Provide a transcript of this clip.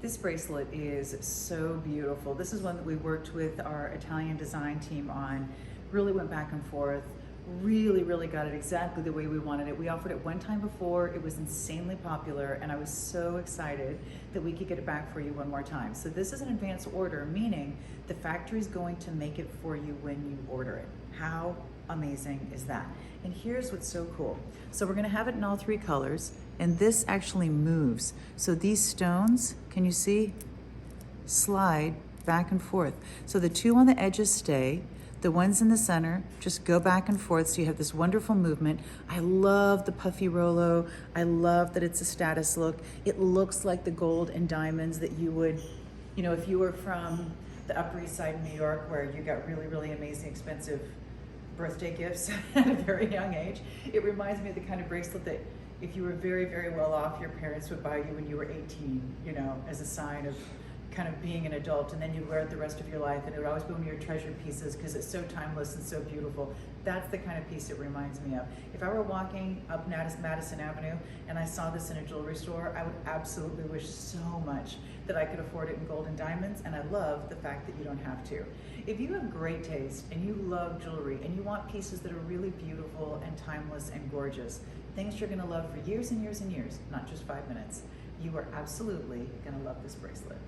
This bracelet is so beautiful. This is one that we worked with our Italian design team on, really went back and forth, really got it exactly the way we wanted it. We offered it one time before, it was insanely popular, and I was so excited that we could get it back for you one more time. So this is an advance order, meaning the factory is going to make it for you when you order it. How amazing is that? And here's what's so cool. So we're gonna have it in all three colors, and this actually moves. So these stones, can you see? Slide back and forth. So the two on the edges stay, the ones in the center just go back and forth, so you have this wonderful movement. I love the puffy Rolo. I love that it's a status look. It looks like the gold and diamonds that you would, you know, if you were from the Upper East Side in New York, where you got really amazing, expensive birthday gifts at a very young age. It reminds me of the kind of bracelet that if you were very well off, your parents would buy you when you were 18, you know, as a sign of kind of being an adult, and then you'd wear it the rest of your life, and it would always be one of your treasured pieces because it's so timeless and so beautiful. That's the kind of piece it reminds me of. If I were walking up Madison Avenue and I saw this in a jewelry store, I would absolutely wish so much that I could afford it in gold and diamonds, and I love the fact that you don't have to. If you have great taste and you love jewelry and you want pieces that are really beautiful and timeless and gorgeous, things you're gonna love for years and years and years, not just 5 minutes, you are absolutely gonna love this bracelet.